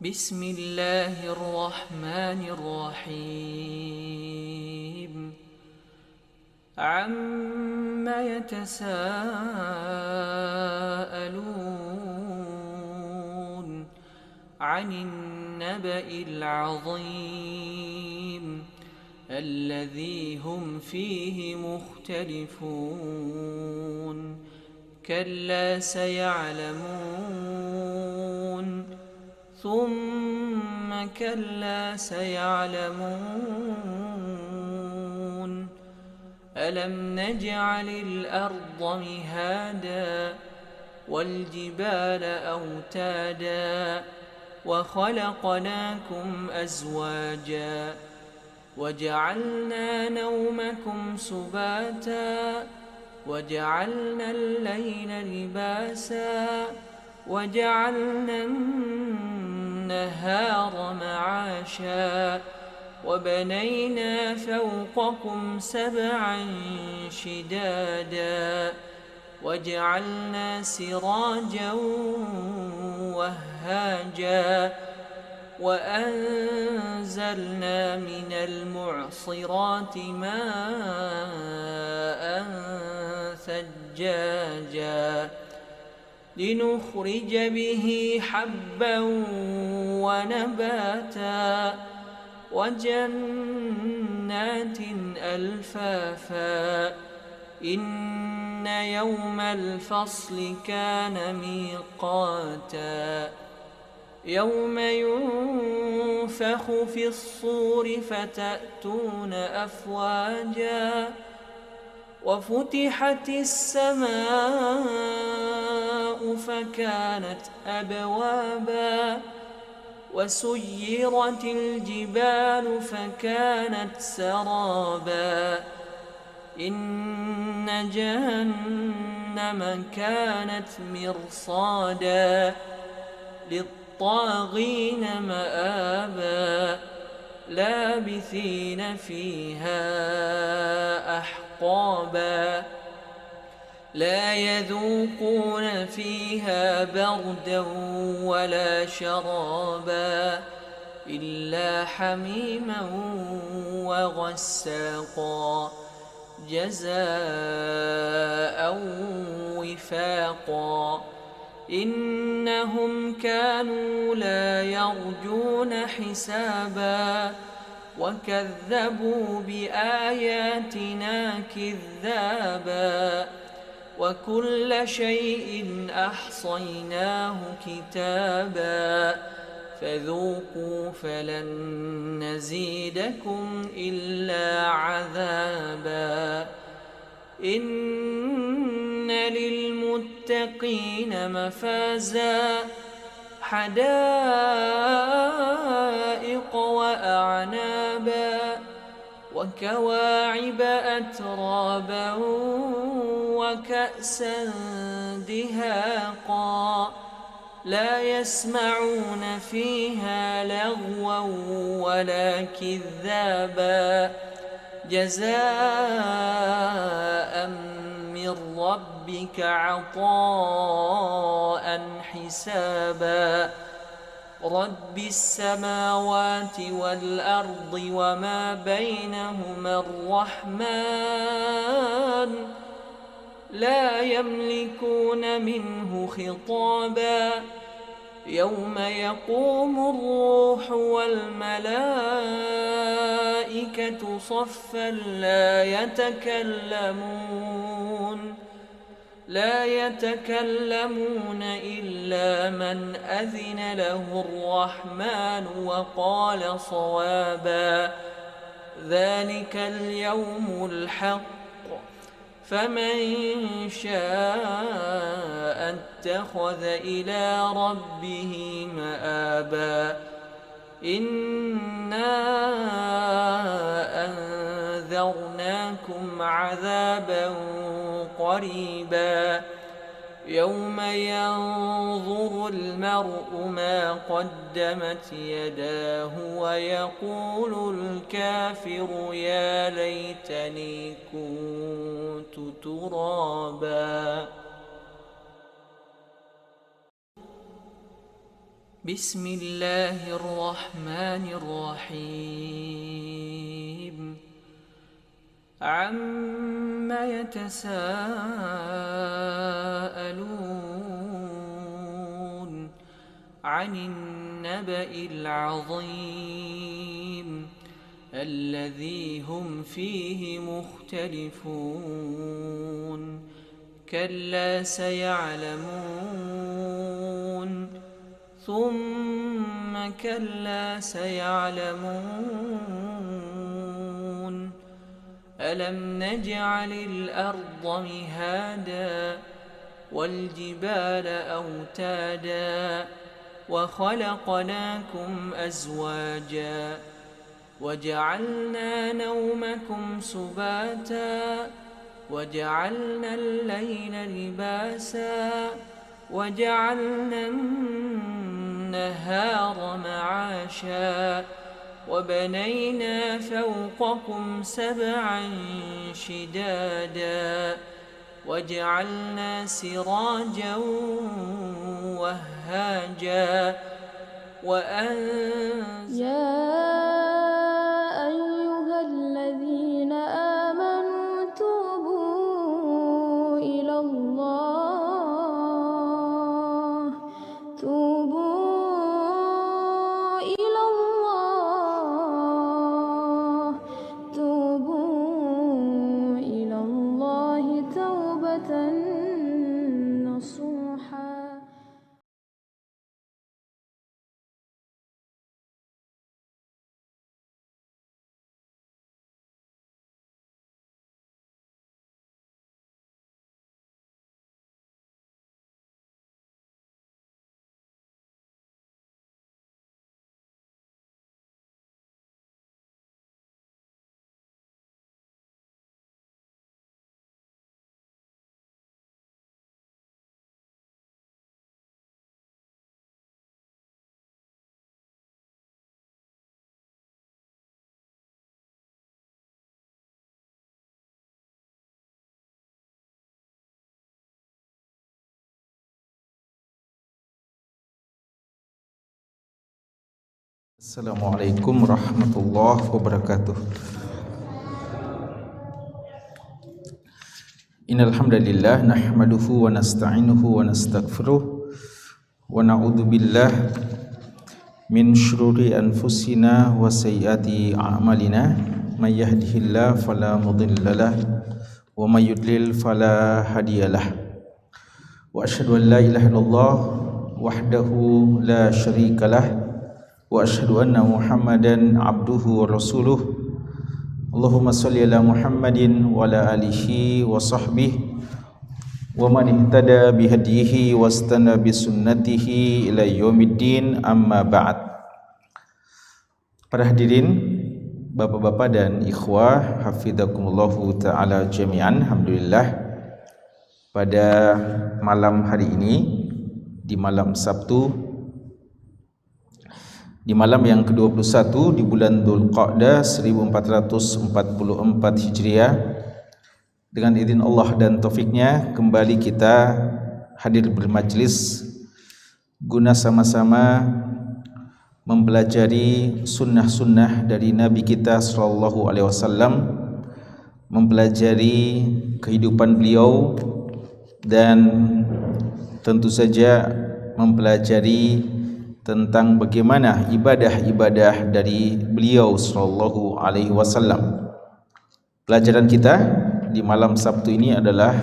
بسم الله الرحمن الرحيم عم يتساءلون عن النبأ العظيم الذي هم فيه مختلفون كلا سيعلمون ثم كلا سيعلمون ألم نجعل الأرض مهادا والجبال أوتادا وخلقناكم أزواجا وجعلنا نومكم سباتا وجعلنا الليل لباسا وجعلنا النهار معاشا وبنينا فوقكم سبعا شدادا وجعلنا سراجا وهاجا وأنزلنا من المعصرات ماء ثجاجا لنخرج به حبا ونباتا وجنات ألفافا إن يوم الفصل كان ميقاتا يوم ينفخ في الصور فتأتون أفواجا وفتحت السماء فكانت أبوابا وسيرت الجبال فكانت سرابا إن جهنم كانت مرصادا للطاغين مآبا لابثين فيها أحقابا لا يذوقون فيها بردا ولا شرابا إلا حميما وغساقا جزاء وفاقا إنهم كانوا لا يرجون حسابا وكذبوا بآياتنا كذابا وكل شيء أحصيناه كتابا فذوقوا فلن نزيدكم إلا عذابا إن للمتقين مفازا حدائق وأعنابا وكواعب أترابا وكأسا دهاقا لا يسمعون فيها لغوا ولا كذابا جزاء من ربك عطاء حسابا رب السماوات والأرض وما بينهما الرحمن لا يملكون منه خطابا يوم يقوم الروح والملائكة صفا لا يتكلمون إلا من أذن له الرحمن وقال صوابا ذلك اليوم الحق فمن شاء اتخذ إلى ربه مآبا إنا أنذرناكم عذابا قريبا يوم ينظر المرء ما قدمت يداه ويقول الكافر يا ليتني كنت ترابا بسم الله الرحمن الرحيم عما يتساءلون عن النبأ العظيم الذي هم فيه مختلفون كلا سيعلمون ثم كلا سيعلمون ألم نجعل الأرض مهادا والجبال أوتادا وخلقناكم أزواجا وجعلنا نومكم سباتا وجعلنا الليل لباسا وجعلنا النهار معاشا وبنينا فوقكم سبعا شدادا وجعلنا سراجا وهاجا يا أيها الذين آمنوا توبوا إلى الله توبوا إلى الله توبة نصوحا. Assalamualaikum warahmatullahi wabarakatuh. Innal hamdalillah nahmaduhu wa nasta'inuhu wa nastaghfiruh wa na'udzu billahi min syururi anfusina wa sayyiati a'malina may yahdihillahu fala mudhillalah wa may yudlil fala hadiyalah wa asyhadu an la ilaha illallah wahdahu la syarikalah wa asyhadu anna Muhammadan abduhu wa rasuluh. Allahumma shalli ala Muhammadin wa ala alihi wa sahbihi wa man ihtada bihadihi wastana bisunnatihi ila yaumiddin, amma ba'd. Para hadirin, bapak-bapak dan ikhwah hafizakumullahu ta'ala jami'an. Alhamdulillah, pada malam hari ini, di malam Sabtu, di malam yang ke-21 di bulan Dzulqa'dah 1444 Hijriah, dengan izin Allah dan taufiknya kembali kita hadir bermajlis guna sama-sama mempelajari sunnah-sunnah dari Nabi kita sallallahu alaihi wasallam, mempelajari kehidupan beliau, dan tentu saja mempelajari tentang bagaimana ibadah-ibadah dari beliau sallallahu alaihi wasallam. Pelajaran kita di malam Sabtu ini adalah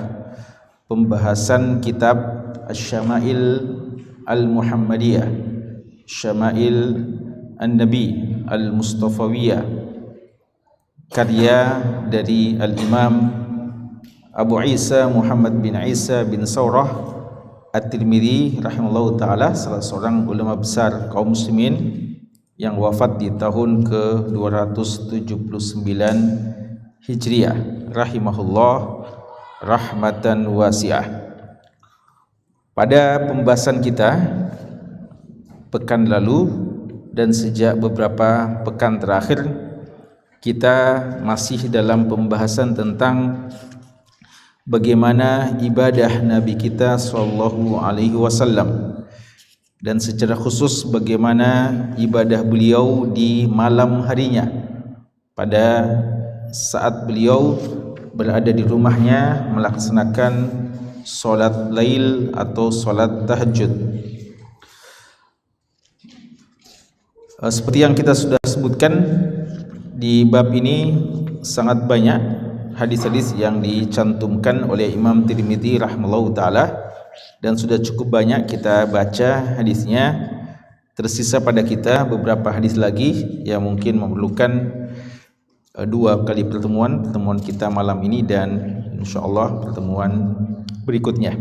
pembahasan kitab Asy-Syama'il Al-Muhammadiyah, Syama'il An-Nabi Al-Mustafawiyah, karya dari Al-Imam Abu Isa Muhammad bin Isa bin Saurah At-Tirmidzi rahimahullahu ta'ala, salah seorang ulama besar kaum muslimin yang wafat di tahun ke-279 Hijriah rahimahullah rahmatan wasi'ah. Pada pembahasan kita pekan lalu dan sejak beberapa pekan terakhir, kita masih dalam pembahasan tentang bagaimana ibadah Nabi kita sallallahu alaihi wasallam. dan secara khusus bagaimana ibadah beliau di malam harinya pada saat beliau berada di rumahnya melaksanakan solat lail atau solat tahajud. Seperti yang kita sudah sebutkan, di bab ini sangat banyak hadis-hadis yang dicantumkan oleh Imam Tirmidzi rahimahullahu taala, dan sudah cukup banyak kita baca hadisnya. Tersisa pada kita beberapa hadis lagi yang mungkin memerlukan 2 kali pertemuan kita malam ini dan insyaallah pertemuan berikutnya.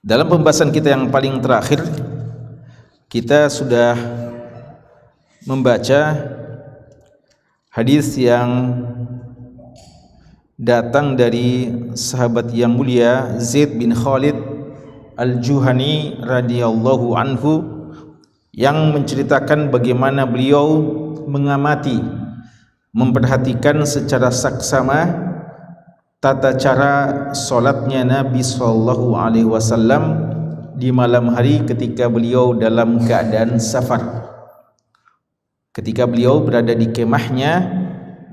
Dalam pembahasan kita yang paling terakhir, kita sudah membaca hadis yang datang dari sahabat yang mulia Zaid bin Khalid Al-Juhani radhiyallahu anhu, yang menceritakan bagaimana beliau mengamati, memperhatikan secara saksama tata cara solatnya Nabi sallallahu alaihi wasallam di malam hari ketika beliau dalam keadaan safar, ketika beliau berada di kemahnya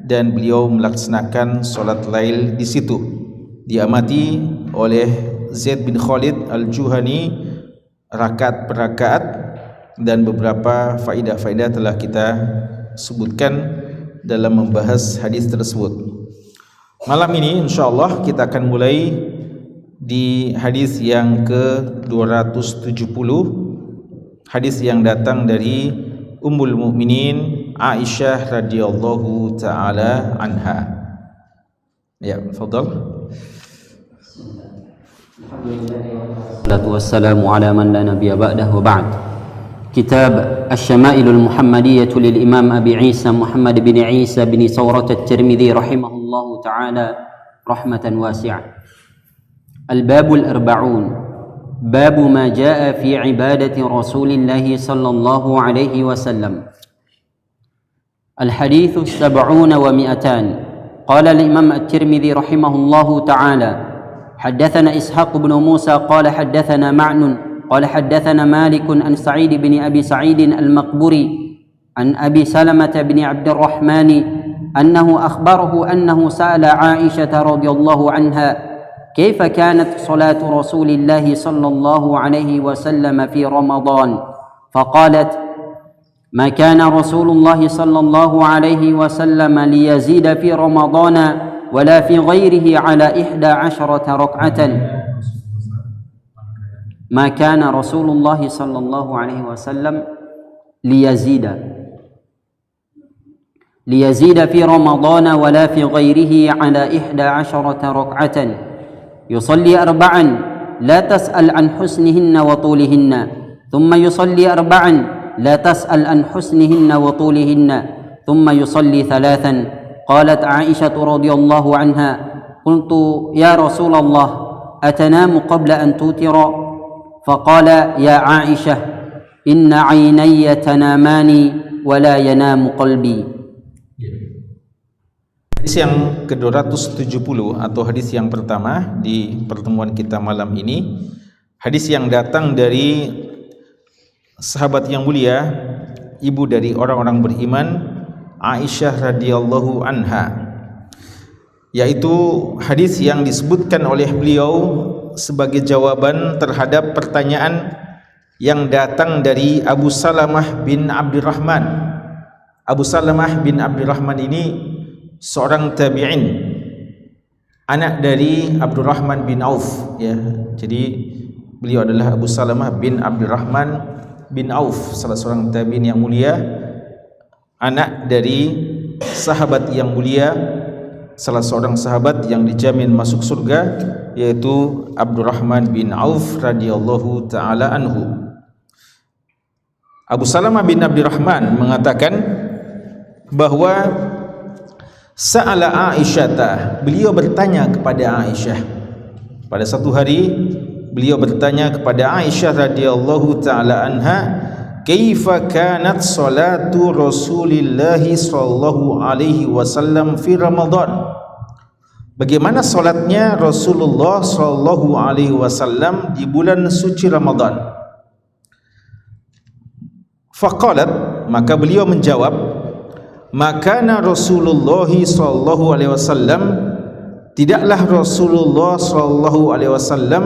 dan beliau melaksanakan solat lail di situ. Diamati oleh Zaid bin Khalid Al-Juhani rakaat per rakaat, dan beberapa faedah-faedah telah kita sebutkan dalam membahas hadis tersebut. Malam ini insyaallah kita akan mulai di hadis yang ke-270, hadis yang datang dari Ummul Mukminin Aisyah radhiyallahu taala anha. Ya, tafadhal. Wassalatu wassalamu ala man la nabiyya ba'dahu wa ba'd. Kitab Asy-Syama'ilul Muhammadiyyah lil Imam Abi Isa Muhammad bin Isa bin Sawrat At-Tirmidzi rahimahullahu taala rahmatan wasi'ah. Al-Babul Arba'un, Babu ma jaa fi ibadati Rasulillah sallallahu alaihi wasallam. Al-Hadithu Sab'una wa Mi'atan. Qala al-Imam At-Tirmidzi rahimahullahu ta'ala, Haddathana Ishaq bin Musa qala haddathana Ma'nun قال حدثنا مالك عن سعيد بن أبي سعيد المقبري عن أبي سلمة بن عبد الرحمن أنه أخبره أنه سأل عائشة رضي الله عنها كيف كانت صلاة رسول الله صلى الله عليه وسلم في رمضان، فقالت ما كان رسول الله صلى الله عليه وسلم ليزيد في رمضان ولا في غيره على 11 ركعة. ما كان رسول الله صلى الله عليه وسلم ليزيد في رمضان ولا في غيره على 11 ركعة، يصلي 4 لا تسأل عن حسنهن وطولهن، ثم يصلي 4 لا تسأل عن حسنهن وطولهن، ثم يصلي 3. قالت عائشة رضي الله عنها قلت يا رسول الله أتنام قبل أن توتر؟ فقال يا عائشة إن عيني تنامان ولا ينام قلبي. Hadis yang ke-270 atau hadis yang pertama di pertemuan kita malam ini, hadis yang datang dari sahabat yang mulia, ibu dari orang-orang beriman, Aisyah radhiyallahu anha, yaitu hadis yang disebutkan oleh beliau sebagai jawaban terhadap pertanyaan yang datang dari Abu Salamah bin Abdurrahman. Abu Salamah bin Abdurrahman ini seorang tabi'in, anak dari Abdurrahman bin Auf, ya. Jadi beliau adalah Abu Salamah bin Abdurrahman bin Auf, salah seorang tabi'in yang mulia, anak dari sahabat yang mulia, salah seorang sahabat yang dijamin masuk surga, yaitu Abdurrahman bin Auf radhiyallahu taala anhu. Abu Salamah bin Abdurrahman mengatakan bahwa sa'ala Aisyah, beliau bertanya kepada Aisyah. Pada satu hari beliau bertanya kepada Aisyah radhiyallahu taala anha, kaifa kanat salatu Rasulillah sallallahu alaihi wasallam fi Ramadan? Bagaimana salatnya Rasulullah sallallahu alaihi wasallam di bulan suci Ramadan? Faqalat, maka beliau menjawab, makana Rasulullah sallallahu alaihi wasallam, tidaklah Rasulullah sallallahu alaihi wasallam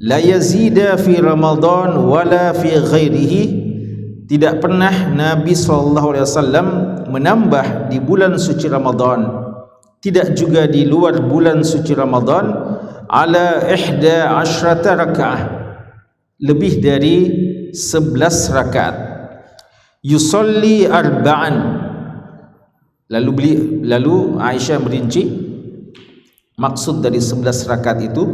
la yazida fi Ramadan wala fi ghairihi, tidak pernah Nabi sallallahu alaihi wasallam menambah di bulan suci Ramadan, tidak juga di luar bulan suci Ramadan, ala 11 rakaah, lebih dari 11 rakaat. Yusalli arba'an, lalu Aisyah merinci maksud dari 11 rakaat itu.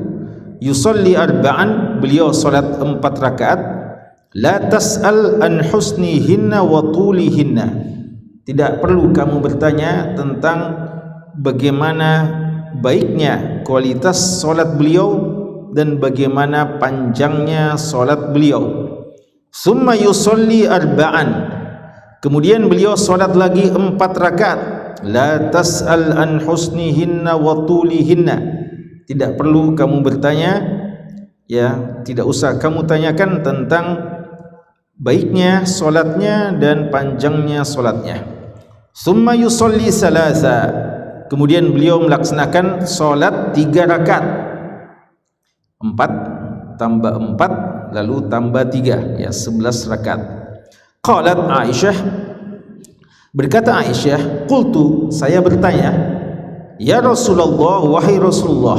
Yusalli arba'an, beliau salat 4 rakaat. La tas'al an husnihinna wa tulihinna, tidak perlu kamu bertanya tentang bagaimana baiknya kualitas salat beliau dan bagaimana panjangnya salat beliau. Summa yusalli arba'an, kemudian beliau salat lagi 4 rakaat. La tas'al an husnihinna wa tulihinna, tidak perlu kamu bertanya, ya, tidak usah kamu tanyakan tentang baiknya salatnya dan panjangnya salatnya. Summa yusalli salasa, kemudian beliau melaksanakan salat 3 rakaat. 4 tambah 4 lalu tambah 3, ya, 11 rakaat. Qalat Aisyah, berkata Aisyah, qultu, saya bertanya, ya Rasulullah, wahai Rasulullah,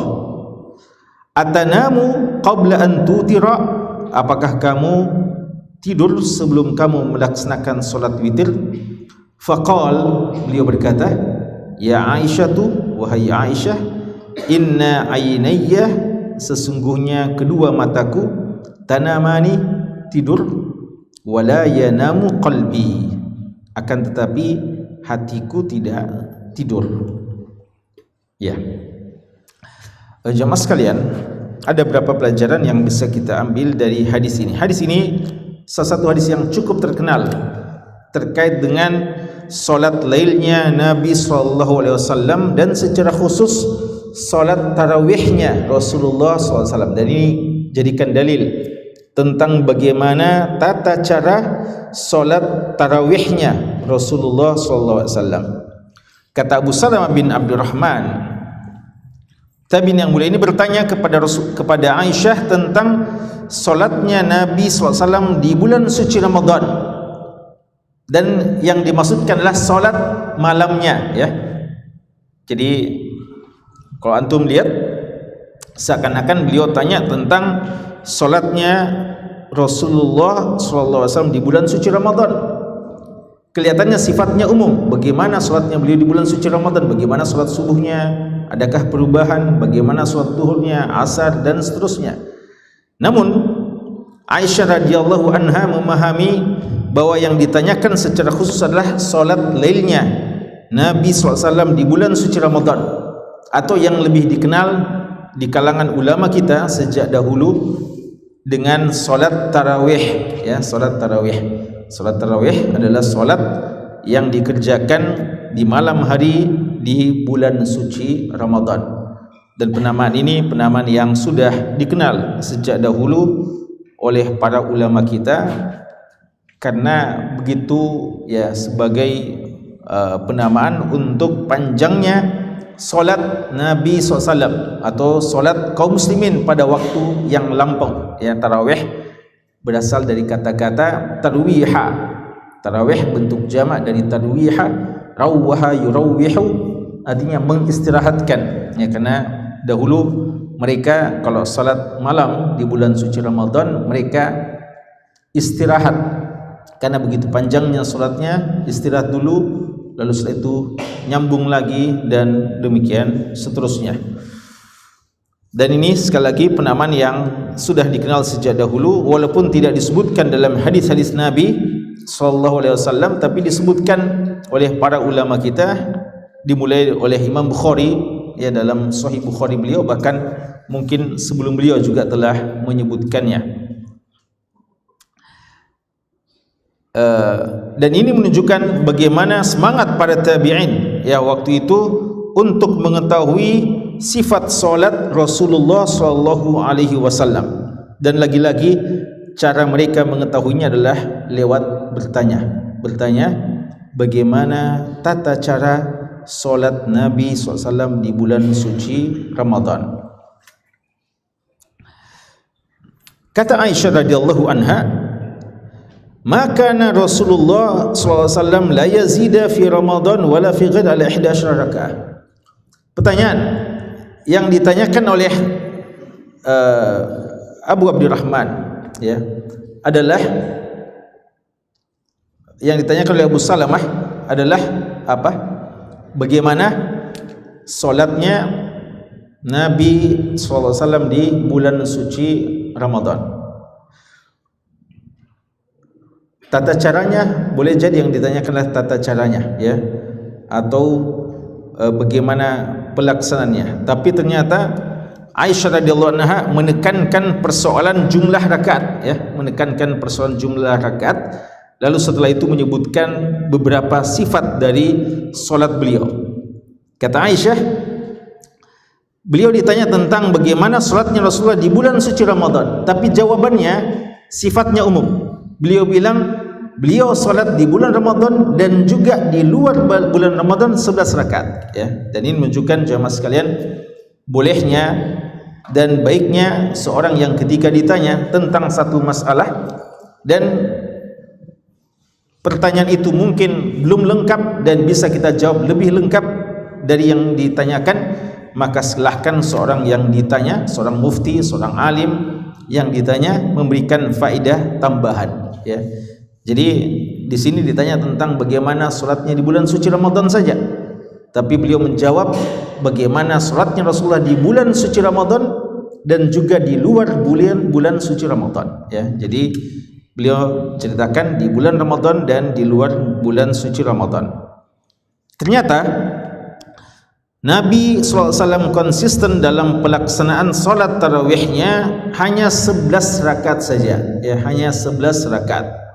atanamu qabla an tutira, apakah kamu tidur sebelum kamu melaksanakan salat witir? Faqal, beliau berkata, ya Aisyatu, wahai Aisyah, inna ainayya, sesungguhnya kedua mataku, tanamani, tidur, wala yanamu qalbi, akan tetapi hatiku tidak tidur. Ya, jemaah sekalian, ada beberapa pelajaran yang bisa kita ambil dari hadis ini. Hadis ini salah satu hadis yang cukup terkenal terkait dengan salat lailnya Nabi SAW dan secara khusus salat tarawihnya Rasulullah SAW. Dan ini jadikan dalil tentang bagaimana tata cara salat tarawihnya Rasulullah SAW. Kata Abu Salamah bin Abdurrahman, tabi'in yang mulia ini, bertanya kepada Aisyah tentang salatnya Nabi SAW di bulan suci Ramadan, dan yang dimaksudkan adalah salat malamnya, ya. Jadi kalau antum lihat, seakan-akan beliau tanya tentang salatnya Rasulullah SAW di bulan suci Ramadan. Kelihatannya sifatnya umum, bagaimana salatnya beliau di bulan suci Ramadan, bagaimana salat subuhnya, adakah perubahan, bagaimana salat zuhurnya, asar, dan seterusnya. Namun Aisyah radhiyallahu anha memahami bahwa yang ditanyakan secara khusus adalah salat lailnya Nabi SAW di bulan suci Ramadan, atau yang lebih dikenal di kalangan ulama kita sejak dahulu dengan salat tarawih, ya, salat tarawih. Salat tarawih adalah salat yang dikerjakan di malam hari di bulan suci Ramadan. Dan penamaan ini penamaan yang sudah dikenal sejak dahulu oleh para ulama kita, karena begitu, ya, sebagai penamaan untuk panjangnya salat Nabi SAW atau salat kaum muslimin pada waktu yang lampau, ya. Tarawih berasal dari kata-kata tarwiha. Tarawih bentuk jamak dari tarwiha, rawwaha yurawwihu, artinya mengistirahatkan, ya, karena dahulu mereka kalau salat malam di bulan suci Ramadan mereka istirahat, karena begitu panjangnya salatnya, istirahat dulu, lalu setelah itu nyambung lagi, dan demikian seterusnya. Dan ini sekali lagi penamaan yang sudah dikenal sejak dahulu, walaupun tidak disebutkan dalam hadis-hadis Nabi SAW, tapi disebutkan oleh para ulama kita, dimulai oleh Imam Bukhari, ya, dalam Sahih Bukhari beliau, bahkan mungkin sebelum beliau juga telah menyebutkannya. Dan ini menunjukkan bagaimana semangat para tabi'in, ya, waktu itu untuk mengetahui sifat salat Rasulullah SAW, dan lagi-lagi cara mereka mengetahuinya adalah lewat bertanya bagaimana tata cara solat Nabi SAW di bulan suci Ramadan. Kata Aisyah radhiyallahu anha, maka Rasulullah SAW la yazida fi Ramadan wala fi ghad ala 11 rakaat. Pertanyaan yang ditanyakan oleh Abu Abdurrahman ya adalah yang ditanyakan oleh Abu Salamah adalah apa? Bagaimana solatnya Nabi SAW di bulan suci Ramadan. Tata caranya boleh jadi yang ditanyakanlah tata caranya ya, atau bagaimana pelaksanaannya. Tapi ternyata Aisyah radhiyallahu anha menekankan persoalan jumlah rakaat ya, menekankan persoalan jumlah rakaat. Lalu setelah itu menyebutkan beberapa sifat dari solat beliau. Kata Aisyah, beliau ditanya tentang bagaimana solatnya Rasulullah di bulan suci Ramadan, tapi jawabannya sifatnya umum. Beliau bilang beliau solat di bulan Ramadan dan juga di luar bulan Ramadan 11 rakaat ya. Dan ini menunjukkan jemaah sekalian bolehnya dan baiknya seorang yang ketika ditanya tentang satu masalah dan pertanyaan itu mungkin belum lengkap dan bisa kita jawab lebih lengkap dari yang ditanyakan, maka silahkan seorang yang ditanya, seorang mufti, seorang alim yang ditanya memberikan faedah tambahan ya. Jadi di sini ditanya tentang bagaimana salatnya di bulan suci Ramadan saja, tapi beliau menjawab bagaimana salatnya Rasulullah di bulan suci Ramadan dan juga di luar bulan suci Ramadan ya. Jadi beliau ceritakan di bulan Ramadan dan di luar bulan suci Ramadan. Ternyata Nabi SAW konsisten dalam pelaksanaan salat tarawihnya hanya 11 rakaat saja ya, hanya 11 rakaat.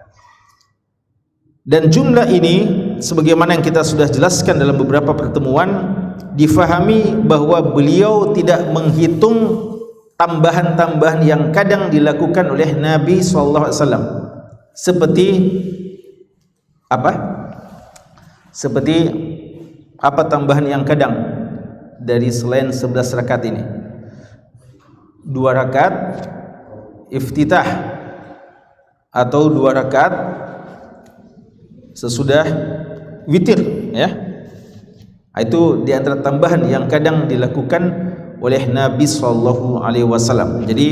Dan jumlah ini sebagaimana yang kita sudah jelaskan dalam beberapa pertemuan, difahami bahwa beliau tidak menghitung tambahan-tambahan yang kadang dilakukan oleh Nabi SAW. Seperti apa? Seperti apa tambahan yang kadang dari selain 11 rakaat ini? 2 rakaat iftitah atau 2 rakaat sesudah witir ya. Itu di antara tambahan yang kadang dilakukan oleh Nabi SAW. Jadi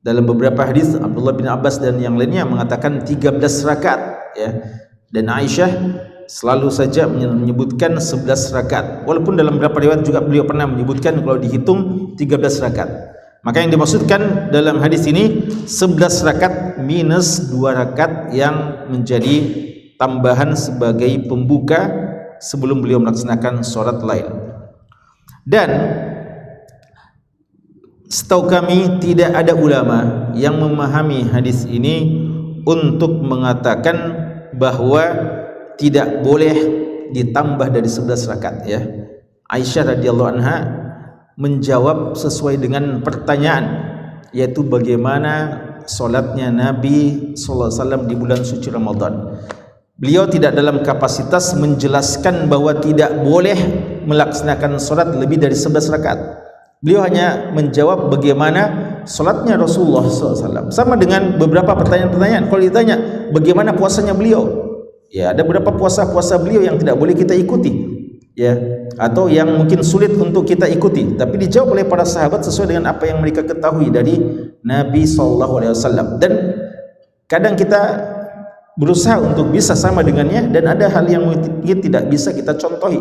dalam beberapa hadis Abdullah bin Abbas dan yang lainnya mengatakan 13 rakaat ya. Dan Aisyah selalu saja menyebutkan 11 rakaat. Walaupun dalam beberapa riwayat juga beliau pernah menyebutkan kalau dihitung 13 rakaat. Maka yang dimaksudkan dalam hadis ini 11 rakaat minus 2 rakaat yang menjadi tambahan sebagai pembuka sebelum beliau melaksanakan sholat lain. Dan setahu kami tidak ada ulama yang memahami hadis ini untuk mengatakan bahwa tidak boleh ditambah dari 11 rakaat ya. Aisyah radhiyallahu anha menjawab sesuai dengan pertanyaan, yaitu bagaimana solatnya Nabi SAW di bulan suci Ramadan. Beliau tidak dalam kapasitas menjelaskan bahwa tidak boleh melaksanakan solat lebih dari 11 rakaat. Beliau hanya menjawab bagaimana solatnya Rasulullah SAW. Sama dengan beberapa pertanyaan-pertanyaan. Kalau ditanya bagaimana puasanya beliau, ya ada beberapa puasa-puasa beliau yang tidak boleh kita ikuti, ya, atau yang mungkin sulit untuk kita ikuti. Tapi dijawab oleh para sahabat sesuai dengan apa yang mereka ketahui dari Nabi SAW. Dan kadang kita berusaha untuk bisa sama dengannya, dan ada hal yang mungkin tidak bisa kita contohi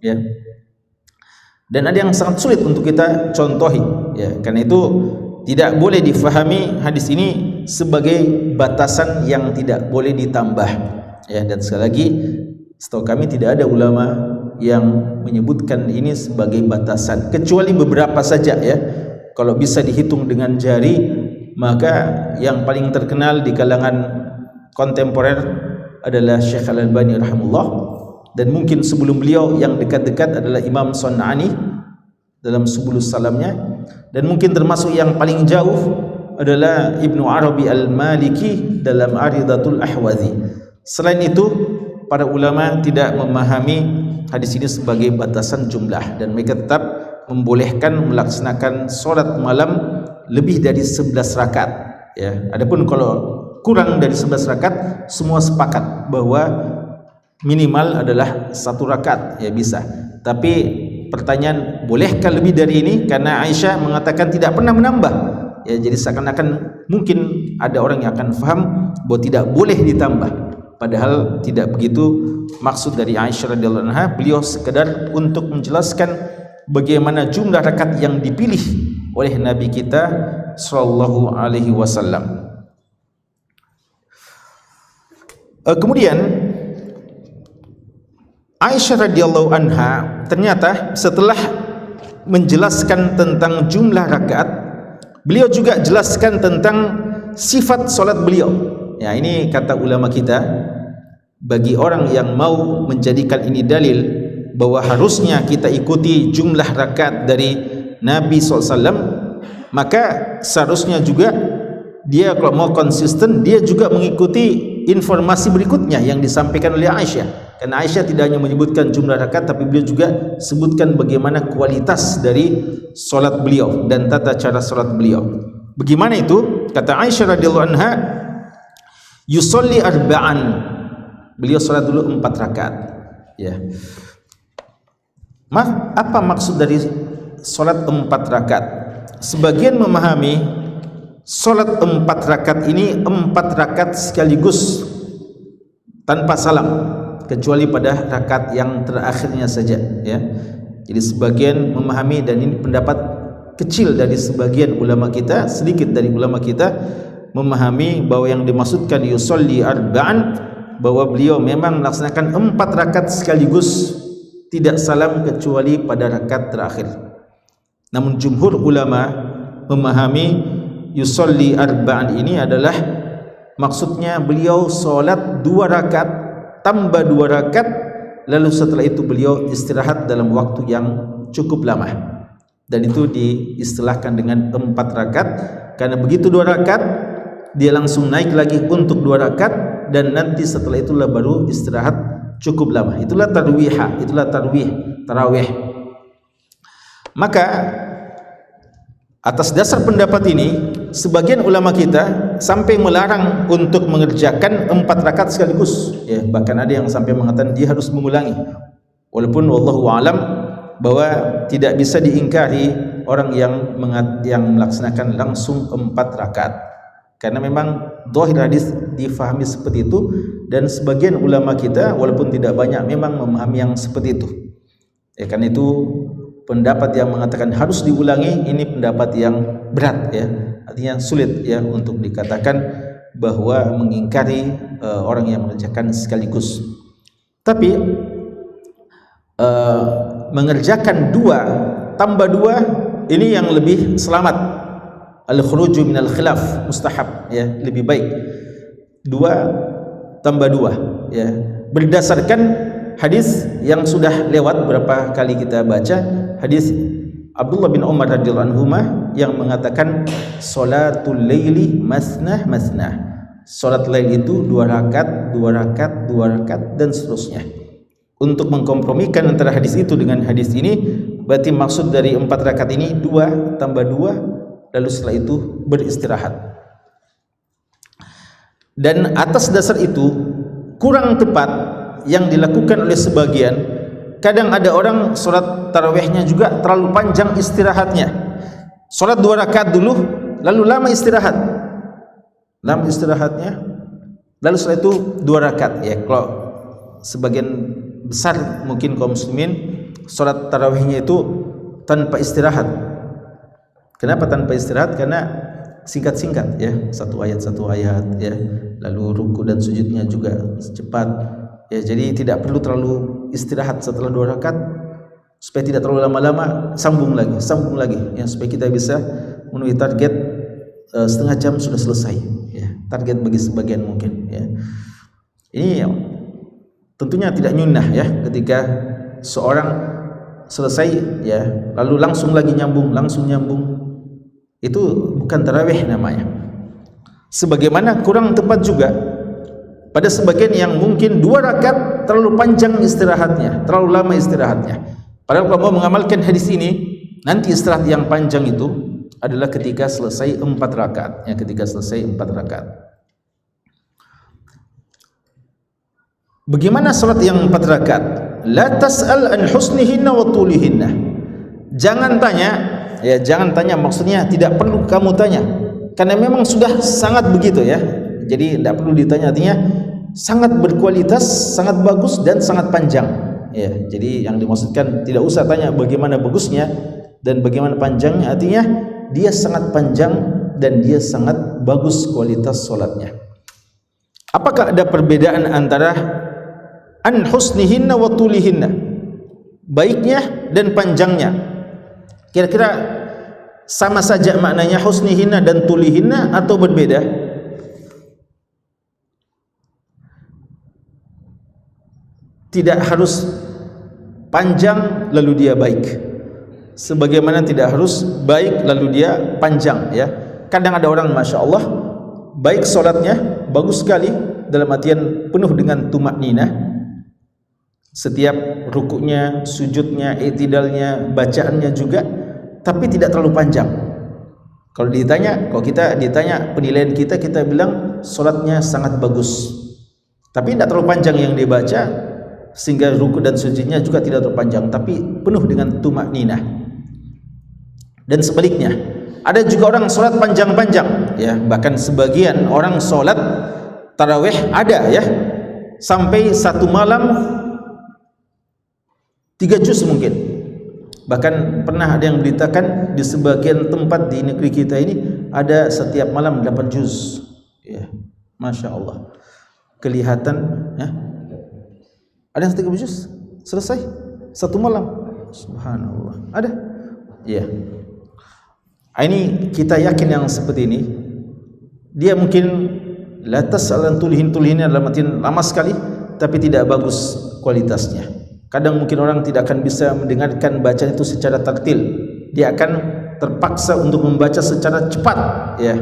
ya, dan ada yang sangat sulit untuk kita contohi ya. Karena itu tidak boleh difahami hadis ini sebagai batasan yang tidak boleh ditambah ya. Dan sekali lagi setahu kami tidak ada ulama yang menyebutkan ini sebagai batasan, kecuali beberapa saja ya. Kalau bisa dihitung dengan jari, maka yang paling terkenal di kalangan kontemporer adalah Syekh Al-Albani rahimahullah, dan mungkin sebelum beliau yang dekat-dekat adalah Imam Sun'ani dalam Subulus Salamnya, dan mungkin termasuk yang paling jauh adalah Ibnu Arabi Al-Maliki dalam Aridatul Ahwazi. Selain itu, para ulama tidak memahami hadis ini sebagai batasan jumlah dan mereka tetap membolehkan melaksanakan solat malam lebih dari 11 rakaat. Ya, adapun kalau kurang dari 11 rakaat, semua sepakat bahwa minimal adalah 1 rakaat, ya bisa. Tapi pertanyaan, bolehkah lebih dari ini? Karena Aisyah mengatakan tidak pernah menambah. Ya, jadi seakan-akan mungkin ada orang yang akan faham bahwa tidak boleh ditambah. Padahal tidak begitu maksud dari Aisyah radhiyallahu anha. Beliau sekedar untuk menjelaskan bagaimana jumlah rakaat yang dipilih oleh Nabi kita sallallahu alaihi wasallam. Kemudian Aisyah radhiyallahu anha ternyata setelah menjelaskan tentang jumlah rakaat, beliau juga jelaskan tentang sifat solat beliau. Ya, ini kata ulama kita, bagi orang yang mau menjadikan ini dalil bahwa harusnya kita ikuti jumlah rakaat dari Nabi SAW, maka seharusnya juga dia kalau mau konsisten, dia juga mengikuti informasi berikutnya yang disampaikan oleh Aisyah. Karena Aisyah tidak hanya menyebutkan jumlah rakaat, tapi beliau juga sebutkan bagaimana kualitas dari solat beliau dan tata cara solat beliau. Bagaimana itu? Kata Aisyah radhiyallahu anha, yusolli arba'an, beliau solat dulu 4 rakaat. Ya. Apa maksud dari solat 4 rakaat? Sebagian memahami solat 4 rakaat ini 4 rakaat sekaligus tanpa salam, kecuali pada rakaat yang terakhirnya saja. Ya. Jadi sebagian memahami, dan ini pendapat kecil dari sebagian ulama kita, sedikit dari ulama kita memahami bahwa yang dimaksudkan yusolli arba'an, bahwa beliau memang melaksanakan 4 rakaat sekaligus tidak salam kecuali pada rakaat terakhir. Namun jumhur ulama memahami yusolli arba'an ini adalah maksudnya beliau solat 2 rakaat tambah 2 rakaat, lalu setelah itu beliau istirahat dalam waktu yang cukup lama, dan itu diistilahkan dengan 4 rakaat. Karena begitu 2 rakaat dia langsung naik lagi untuk 2 rakaat, dan nanti setelah itulah baru istirahat cukup lama. Itulah tarwihah, itulah tarawih. Maka atas dasar pendapat ini, sebagian ulama kita sampai melarang untuk mengerjakan 4 rakaat sekaligus. Ya, bahkan ada yang sampai mengatakan dia harus mengulangi. Walaupun wallahu alam bahwa tidak bisa diingkari orang yang melaksanakan langsung 4 rakaat. Karena memang zahir hadis difahami seperti itu, dan sebagian ulama kita walaupun tidak banyak memang memahami yang seperti itu. Ya, karena itu pendapat yang mengatakan harus diulangi ini pendapat yang berat, ya, artinya sulit ya untuk dikatakan bahwa mengingkari orang yang mengerjakan sekaligus. Tapi mengerjakan 2 tambah 2 ini yang lebih selamat. Al-khuruju minal khilaf mustahab, ya, lebih baik 2 tambah 2, ya, berdasarkan hadis yang sudah lewat berapa kali kita baca, hadis Abdullah bin Umar radhiyallahu anhuma yang mengatakan salatul laili masnah masnah, salat lail itu 2 rakaat 2 rakaat 2 rakaat dan seterusnya. Untuk mengkompromikan antara hadis itu dengan hadis ini, berarti maksud dari 4 rakaat ini 2 tambah 2, lalu setelah itu beristirahat. Dan atas dasar itu kurang tepat yang dilakukan oleh sebagian. Kadang ada orang sholat tarawihnya juga terlalu panjang istirahatnya. Sholat 2 rakaat dulu, lalu lama istirahatnya, lalu setelah itu 2 rakaat. Ya, kalau sebagian besar mungkin kaum muslimin sholat tarawihnya itu tanpa istirahat. Kenapa tanpa istirahat? Karena singkat-singkat, ya, satu ayat ya, lalu ruku dan sujudnya juga cepat, ya, jadi tidak perlu terlalu istirahat setelah 2 rakaat, supaya tidak terlalu lama-lama, sambung lagi, ya, supaya kita bisa memenuhi target setengah jam sudah selesai, ya, target bagi sebagian mungkin, ya. Ini tentunya tidak nyunnah, ya, ketika seorang selesai, ya, lalu langsung nyambung, itu bukan tarawih namanya. Sebagaimana kurang tepat juga pada sebagian yang mungkin 2 rakaat terlalu panjang istirahatnya, terlalu lama istirahatnya. Padahal kalau mau mengamalkan hadis ini, nanti istirahat yang panjang itu adalah ketika selesai 4 rakaat, ya, ketika selesai 4 rakaat. Bagaimana salat yang 4 rakaat? La tas'al an husnihinna wa tulihinna. Jangan tanya, ya, jangan tanya, maksudnya tidak perlu kamu tanya, karena memang sudah sangat begitu, ya. Jadi tidak perlu ditanya, artinya sangat berkualitas, sangat bagus dan sangat panjang, ya. Jadi yang dimaksudkan tidak usah tanya bagaimana bagusnya dan bagaimana panjangnya, artinya dia sangat panjang dan dia sangat bagus kualitas solatnya. Apakah ada perbedaan antara an husnihinna wa tulihinna, baiknya dan panjangnya? Kira-kira sama saja maknanya husnihinna dan tulihinna atau berbeda? Tidak harus panjang lalu dia baik, sebagaimana tidak harus baik lalu dia panjang, ya. Kadang ada orang Masya Allah baik solatnya, bagus sekali, dalam artian penuh dengan tumakninah, setiap rukuknya, sujudnya, i'tidalnya, bacaannya juga, tapi tidak terlalu panjang. Kalau kita ditanya penilaian kita bilang solatnya sangat bagus, tapi tidak terlalu panjang yang dibaca, sehingga rukuk dan sujudnya juga tidak terlalu panjang, tapi penuh dengan tumakninah. Dan sebaliknya, ada juga orang solat panjang-panjang, ya. Bahkan sebagian orang solat tarawih ada, ya, sampai 1 malam 3 juz mungkin. Bahkan pernah ada yang beritakan di sebagian tempat di negeri kita ini ada setiap malam 8 juz, ya. Masya Allah, kelihatan, ya. Ada yang 3 juz selesai 1 malam, subhanallah, ada, ya. Ini kita yakin yang seperti ini, dia mungkin la tas'alan tulihin dalam artian lama sekali, tapi tidak bagus kualitasnya. Kadang mungkin orang tidak akan bisa mendengarkan bacaan itu secara taktil, dia akan terpaksa untuk membaca secara cepat, ya,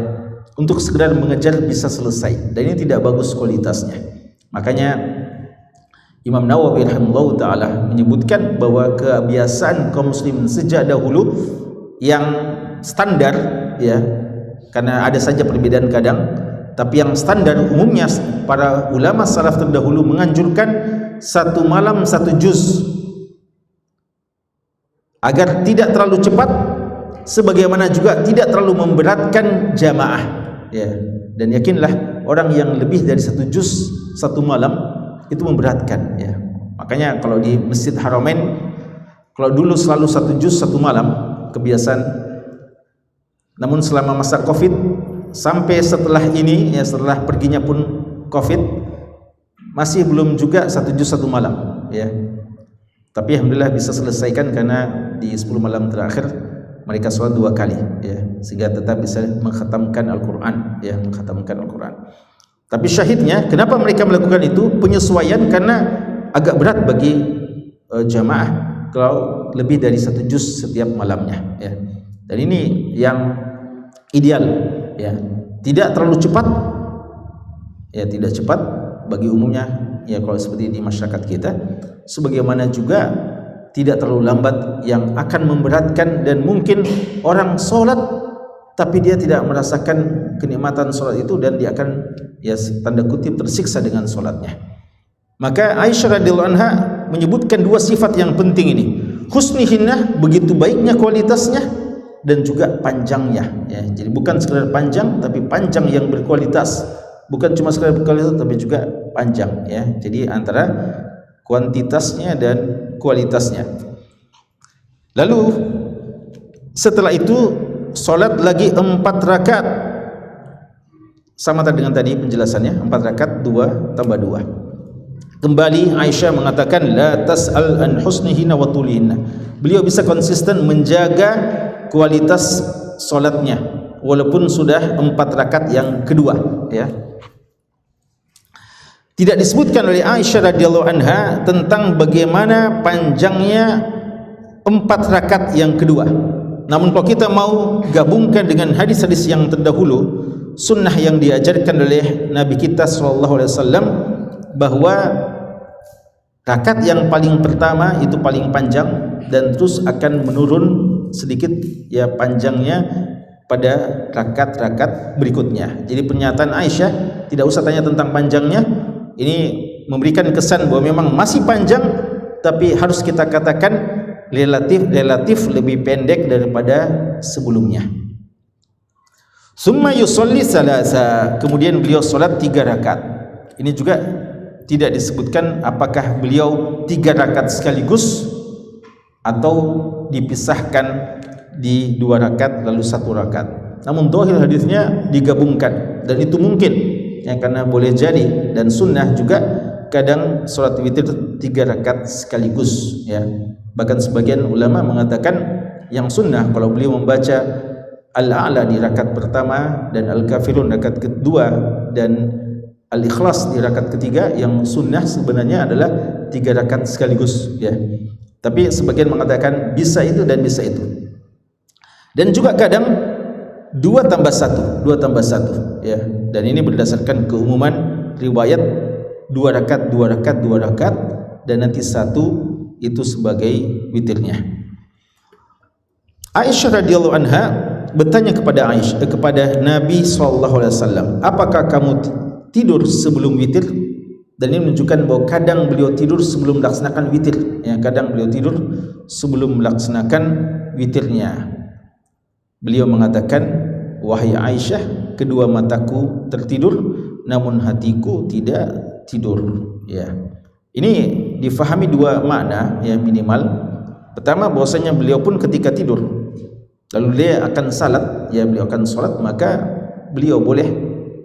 untuk sekedar mengejar bisa selesai, dan ini tidak bagus kualitasnya. Makanya Imam Nawawi rahimahullah ta'ala menyebutkan bahwa kebiasaan kaum muslimin sejak dahulu yang standar, ya, karena ada saja perbedaan kadang, tapi yang standar umumnya para ulama salaf terdahulu menganjurkan 1 malam 1 juz agar tidak terlalu cepat, sebagaimana juga tidak terlalu memberatkan jamaah, ya. Dan yakinlah orang yang lebih dari 1 juz 1 malam itu memberatkan, ya. Makanya kalau di Masjid Haramain, kalau dulu selalu 1 juz 1 malam kebiasaan, namun selama masa Covid sampai setelah ini, ya, setelah perginya pun Covid, masih belum juga 1 juz 1 malam, ya. Tapi alhamdulillah bisa selesaikan karena di 10 malam terakhir mereka sholat 2 kali, ya, sehingga tetap bisa mengkhatamkan Al-Quran, ya, mengkhatamkan Al-Quran. Tapi syahidnya, kenapa mereka melakukan itu? Penyesuaian, karena agak berat bagi jamaah kalau lebih dari 1 juz setiap malamnya, ya. Dan ini yang ideal, ya, tidak terlalu cepat, ya, tidak cepat bagi umumnya, ya, kalau seperti di masyarakat kita, sebagaimana juga tidak terlalu lambat yang akan memberatkan, dan mungkin orang sholat tapi dia tidak merasakan kenikmatan sholat itu, dan dia akan, ya, tanda kutip tersiksa dengan sholatnya. Maka Aisyah radhiyallahu anha menyebutkan 2 sifat yang penting ini, husnihinna, begitu baiknya kualitasnya, dan juga panjangnya, ya. Jadi bukan sekedar panjang, tapi panjang yang berkualitas, bukan cuma sekedar berkualitas tapi juga panjang, ya. Jadi antara kuantitasnya dan kualitasnya. Lalu setelah itu solat lagi 4 rakaat, sama dengan tadi penjelasannya, 4 rakaat 2 tambah 2. Kembali Aisyah mengatakan la tas'al an husnihinna wa tulihinna. Beliau bisa konsisten menjaga kualitas solatnya walaupun sudah 4 rakaat yang kedua, ya. Tidak disebutkan oleh Aisyah radhiyallahu anha tentang bagaimana panjangnya 4 rakaat yang kedua. Namun kalau kita mau gabungkan dengan hadis-hadis yang terdahulu, sunnah yang diajarkan oleh Nabi kita SAW, bahwa rakaat yang paling pertama itu paling panjang dan terus akan menurun sedikit ya panjangnya pada rakaat-rakaat berikutnya. Jadi pernyataan Aisyah, tidak usah tanya tentang panjangnya, ini memberikan kesan bahwa memang masih panjang, tapi harus kita katakan relatif lebih pendek daripada sebelumnya. Summa yusolli salasa, kemudian beliau solat 3 rakaat. Ini juga tidak disebutkan apakah beliau 3 rakaat sekaligus atau dipisahkan di 2 rakaat lalu 1 rakaat. Namun zahir hadisnya digabungkan, dan itu mungkin ya, karena boleh jadi dan sunnah juga kadang sholat witir 3 rakaat sekaligus ya. Bahkan sebagian ulama mengatakan yang sunnah kalau beliau membaca Al-A'la di rakaat pertama dan Al-Kafirun rakaat kedua dan Al-Ikhlas di rakaat ketiga, yang sunnah sebenarnya adalah 3 rakaat sekaligus ya. Tapi sebagian mengatakan bisa itu dan bisa itu. Dan juga kadang 2 tambah 1 ya. Dan ini berdasarkan keumuman riwayat 2 rakaat dan nanti 1 itu sebagai witirnya. Aisyah radhiyallahu anha bertanya kepada Nabi SAW, apakah kamu tidur sebelum witir? Dan ini menunjukkan bahwa kadang beliau tidur sebelum melaksanakan witir ya, kadang beliau tidur sebelum melaksanakan witirnya. Beliau mengatakan, wahai Aisyah, kedua mataku tertidur namun hatiku tidak tidur ya. Ini difahami 2 makna ya minimal. Pertama, bahwasanya beliau pun ketika tidur lalu dia akan salat ya, beliau akan salat, maka beliau boleh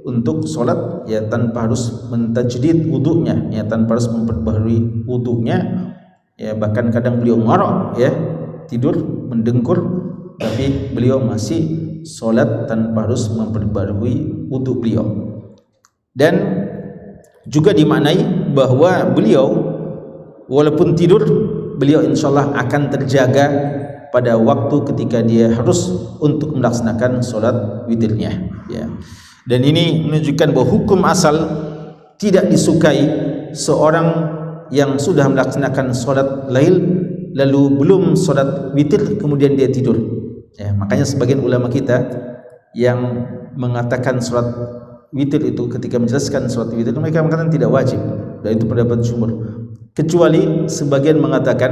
untuk salat ya tanpa harus mentajdid wudunya ya, tanpa harus memperbaharui wudunya ya. Bahkan kadang beliau ngarok ya, tidur mendengkur, tapi beliau masih salat tanpa harus memperbaharui wudu beliau. Dan juga dimaknai bahwa beliau walaupun tidur, beliau insyaallah akan terjaga pada waktu ketika dia harus untuk melaksanakan sholat witirnya ya. Dan ini menunjukkan bahwa hukum asal tidak disukai seorang yang sudah melaksanakan sholat lail lalu belum sholat witir kemudian dia tidur ya. Makanya sebagian ulama kita yang mengatakan sholat witir itu, ketika menjelaskan sholat witir, mereka mengatakan tidak wajib, dan itu pendapat jumhur. Kecuali sebagian mengatakan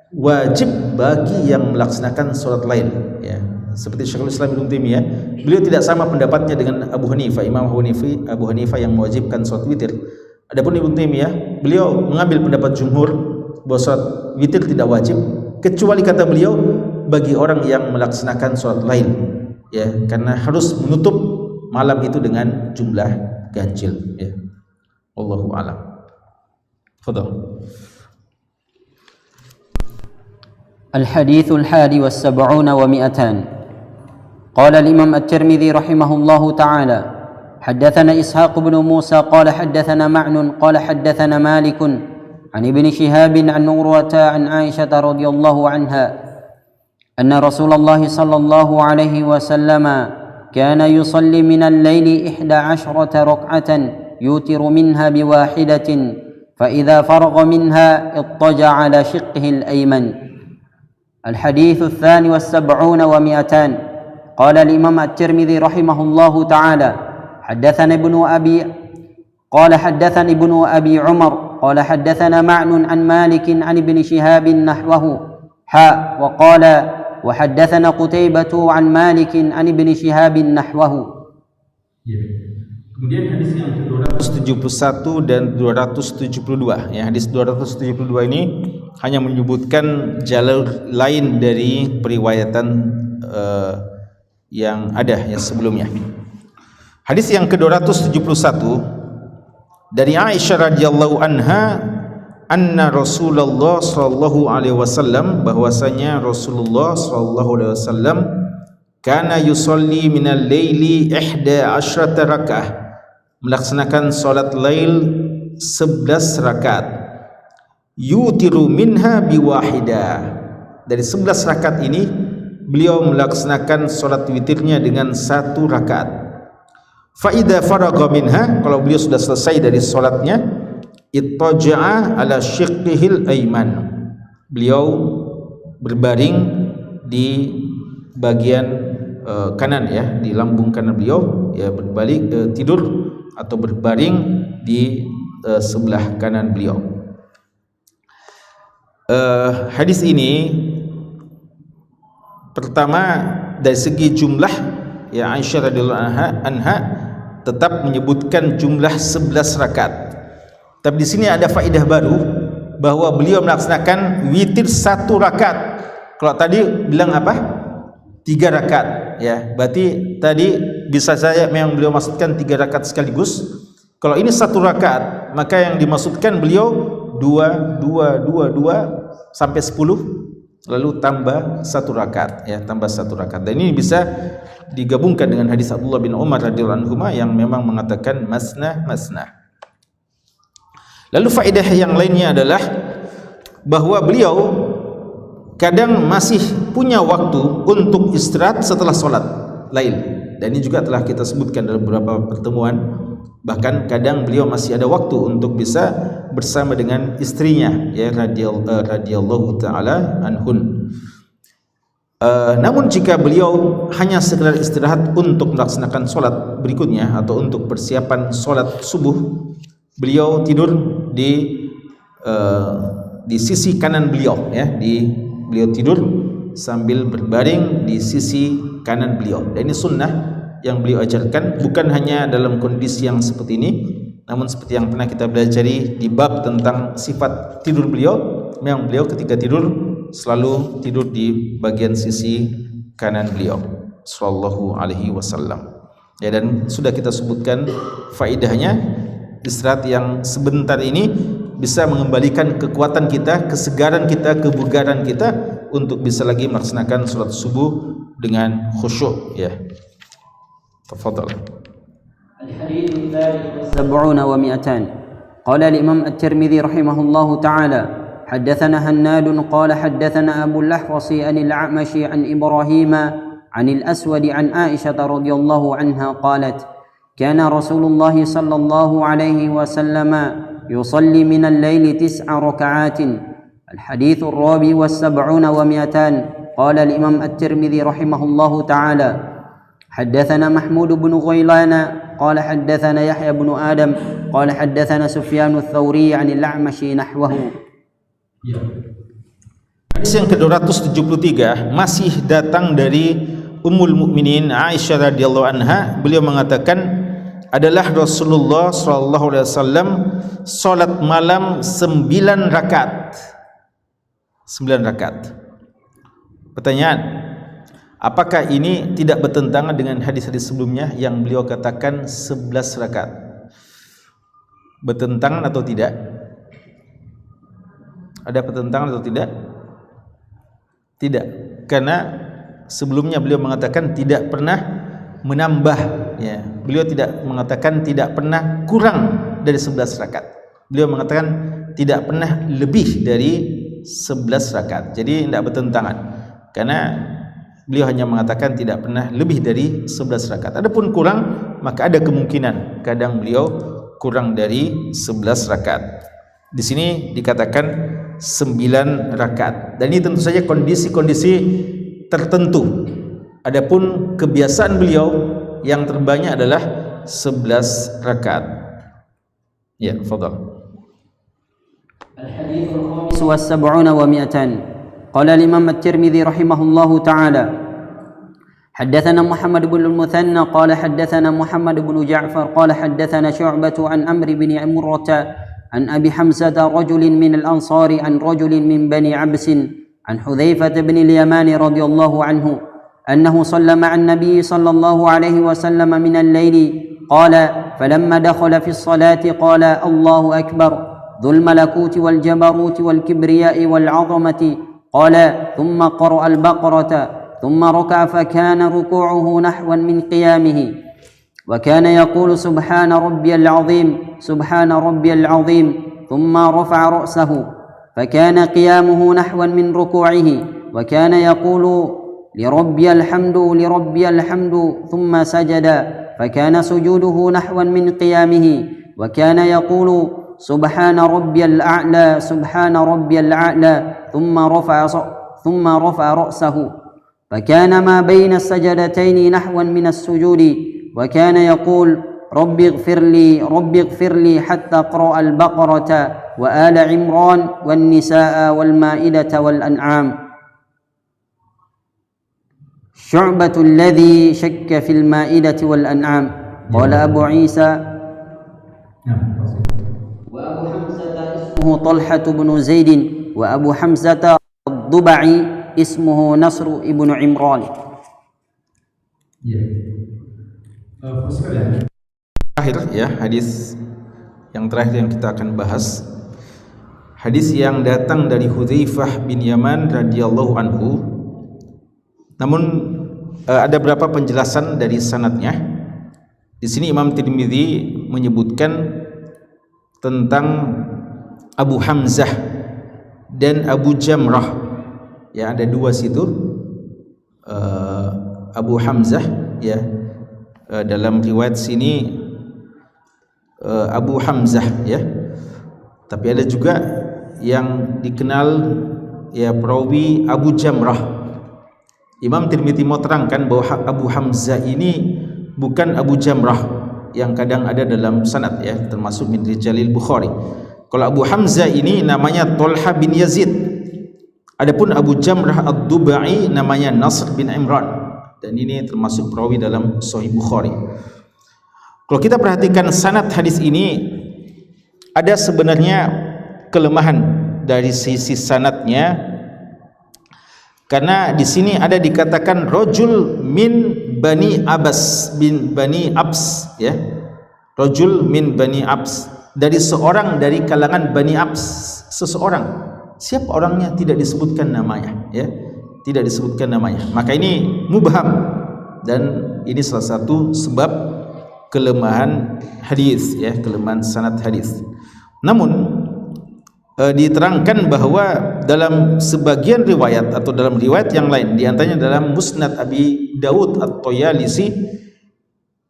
wajib bagi yang melaksanakan sholat lain ya. Seperti Syekhul Islam Ibnu Taimiyah, beliau tidak sama pendapatnya dengan Abu Hanifah, Imam Abu Hanifah yang mewajibkan sholat witir. Adapun Ibnu Taimiyah, beliau mengambil pendapat jumhur bahwa sholat witir tidak wajib, kecuali kata beliau bagi orang yang melaksanakan sholat lain ya, karena harus menutup malam itu dengan jumlah ganjil ya. Wallahu a'lam. Fadhal. الحديث 71 و200. قال الإمام الترمذي رحمه الله تعالى: حدثنا إسحاق بن موسى قال حدثنا معن قال حدثنا مالك عن ابن شهاب عن عروة عن عائشة رضي الله عنها أن رسول الله صلى الله عليه وسلم كان يصلي من الليل 11 ركعة يوتر منها بواحدة فإذا فرغ منها اضطجع على شقه الأيمن. الحديث 72 و200. قال الإمام الترمذي رحمه الله تعالى: حدثنا ابن أبي عمر قال حدثنا معن عن مالك عن ابن شهاب نحوه وقال وحدثنا قتيبة عن مالك عن ابن شهاب نحوه. Kemudian hadis yang 271 dan 272 ya. Hadis 272 ini hanya menyebutkan jalur lain dari periwayatan yang ada yang sebelumnya. Hadis yang ke-271 dari Aisyah radhiyallahu anha, anna Rasulullah sallallahu alaihi wasallam, bahwasanya Rasulullah sallallahu alaihi wasallam kana yusalli minal laili 11 rakaah, melaksanakan salat lail 11 rakaat, yutiru minha biwahidah, dari 11 rakaat ini beliau melaksanakan solat witirnya dengan 1 rakaat. Fa idza faragha minha, kalau beliau sudah selesai dari solatnya, ittaja'a ala syiqqihil aiman, beliau berbaring di bagian kanan, ya, di lambung kanan beliau, ya, berbalik tidur atau berbaring di sebelah kanan beliau. Hadis ini pertama dari segi jumlah, ya, Aisyah radhiyallahu anha tetap menyebutkan jumlah 11 rakaat. Tapi di sini ada faedah baru bahwa beliau melaksanakan witir 1 rakaat. Kalau tadi bilang apa? 3 rakaat, ya. Berarti tadi bisa saya memang beliau maksudkan 3 rakaat sekaligus. Kalau ini 1 rakaat, maka yang dimaksudkan beliau 2 sampai 10, lalu tambah 1 rakaat, ya, tambah 1 rakaat. Dan ini bisa digabungkan dengan hadis Abdullah bin Umar radhiyallahu anhu yang memang mengatakan masna. Lalu faedah yang lainnya adalah bahwa beliau kadang masih punya waktu untuk istirahat setelah sholat lail, dan ini juga telah kita sebutkan dalam beberapa pertemuan. Bahkan kadang beliau masih ada waktu untuk bisa bersama dengan istrinya, ya, radhiyallahu taala anhun. Namun jika beliau hanya sekedar istirahat untuk melaksanakan sholat berikutnya atau untuk persiapan sholat subuh, beliau tidur di sisi kanan beliau, ya, beliau tidur sambil berbaring di sisi kanan beliau. Dan ini sunnah yang beliau ajarkan, bukan hanya dalam kondisi yang seperti ini, namun seperti yang pernah kita pelajari di bab tentang sifat tidur beliau, memang beliau ketika tidur selalu tidur di bagian sisi kanan beliau sallallahu alaihi wasallam, ya. Dan sudah kita sebutkan faedahnya, istirahat yang sebentar ini bisa mengembalikan kekuatan kita, kesegaran kita, kebugaran kita untuk bisa lagi melaksanakan salat subuh dengan khusyuk, ya. تفضل. الحديث الثالث 70 و200. قال الإمام الترمذي رحمه الله تعالى: حدثنا هناد قال حدثنا أبو الأحوص عن الأعمش عن إبراهيم عن الأسود عن عائشة رضي الله عنها قالت: كان رسول الله صلى الله عليه وسلم يصلي من الليل 9 ركعات. الحديث 74 و200. قال الإمام الترمذي رحمه الله تعالى: حدثنا محمود بن غيلان قال حدثنا يحيى بن آدم قال حدثنا سفيان الثوري عن الأعمش نحوه. Hadis yang ke-273 masih datang dari Ummul Mukminin Aisyah radhiyallahu anha. Beliau mengatakan adalah Rasulullah sallallahu alaihi wasallam salat malam 9 rakaat. 9 rakaat. Pertanyaan, apakah ini tidak bertentangan dengan hadis-hadis sebelumnya yang beliau katakan 11 rakaat? Bertentangan atau tidak? Ada pertentangan atau tidak? Tidak, karena sebelumnya beliau mengatakan tidak pernah menambah, ya. Beliau tidak mengatakan tidak pernah kurang dari 11 rakaat. Beliau mengatakan tidak pernah lebih dari 11 rakaat. Jadi tidak bertentangan, karena beliau hanya mengatakan tidak pernah lebih dari 11 rakaat. Adapun kurang, maka ada kemungkinan kadang beliau kurang dari 11 rakaat. Di sini dikatakan 9 rakaat. Dan ini tentu saja kondisi-kondisi tertentu. Adapun kebiasaan beliau yang terbanyak adalah 11 rakaat. Ya, fadhal. الحديث الخامس والسبعون و200. قال الإمام الترمذي رحمه الله تعالى: حدثنا محمد بن المثنى قال حدثنا محمد بن جعفر قال حدثنا شعبة عن عمرو بن مرة عن أبي حمزة رجل من الأنصار عن رجل من بني عبس عن حذيفة بن اليمان رضي الله عنه أنه صلى مع النبي صلى الله عليه وسلم من الليل. قال: فلما دخل في الصلاة قال: الله أكبر ذو الملكوت والجبروت والكبرياء والعظمة. قال: ثم قرأ البقرة ثم ركع فكان ركوعه نحوا من قيامه وكان يقول سبحان ربي العظيم سبحان ربي العظيم ثم رفع رأسه فكان قيامه نحوا من ركوعه وكان يقول لربي الحمد ثم سجد فكان سجوده نحوا من قيامه وكان يقول سبحان ربي الأعلى ثم رفع رأسه فكان ما بين السجدتين نحوا من السجود وكان يقول رب اغفر لي حتى قرأ البقرة وآل عمران والنساء والمائدة والأنعام. شعبة الذي شك في المائدة والأنعام. قال أبو عيسى وأبو حمزة اسمه طلحة بن زيد وأبو حمزة الضبعي اسمه نصر ibn Imran. Terakhir ya, hadis yang terakhir yang kita akan bahas, hadis yang datang dari Hudzaifah bin Yaman radhiyallahu anhu. Namun ada beberapa penjelasan dari sanadnya. Di sini Imam Tirmidzi menyebutkan tentang Abu Hamzah dan Abu Jamrah. Ya, ada dua situ. Abu Hamzah ya. Dalam riwayat sini Abu Hamzah ya. Tapi ada juga yang dikenal ya perawi Abu Jamrah. Imam Tirmidzi mau terangkan bahwa Abu Hamzah ini bukan Abu Jamrah yang kadang ada dalam sanad ya, termasuk min rijalil Bukhari. Kalau Abu Hamzah ini namanya Thalha bin Yazid. Adapun Abu Jamrah Ad-Dubai namanya Nasr bin Imran, dan ini termasuk perawi dalam Sahih Bukhari. Kalau kita perhatikan sanad hadis ini, ada sebenarnya kelemahan dari sisi sanadnya, karena di sini ada dikatakan rajul min Bani Abbas bin Bani Abs ya. Rajul min Bani Abs, dari seorang dari kalangan Bani Abs, seseorang. Siapa orangnya tidak disebutkan namanya ya. Tidak disebutkan namanya. Maka ini mubham, dan ini salah satu sebab kelemahan hadis ya, kelemahan sanad hadis. Namun diterangkan bahwa dalam sebagian riwayat atau dalam riwayat yang lain, di antaranya dalam Musnad Abi Dawud At-Tayalisi,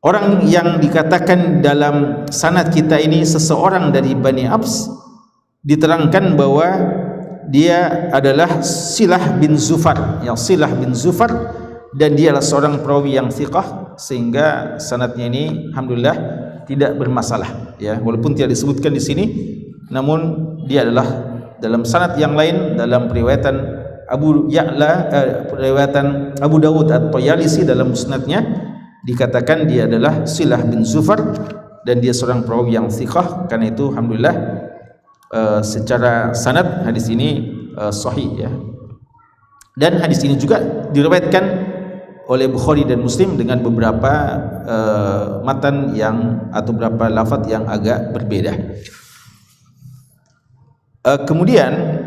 orang yang dikatakan dalam sanad kita ini seseorang dari Bani Abs, diterangkan bahwa dia adalah Silah bin Zufar, ya, Silah bin Zufar, dan dia adalah seorang perawi yang thiqah, sehingga sanadnya ini alhamdulillah tidak bermasalah ya, walaupun tidak disebutkan di sini, namun dia adalah dalam sanad yang lain, dalam periwayatan Abu Ya'la, periwayatan Abu Dawud At-Tayalisi dalam musnadnya, dikatakan dia adalah Silah bin Zufar, dan dia seorang perawi yang thiqah. Karena itu alhamdulillah secara sanad hadis ini sahih ya. Dan hadis ini juga diriwayatkan oleh Bukhari dan Muslim dengan beberapa matan yang atau beberapa lafaz yang agak berbeda. Kemudian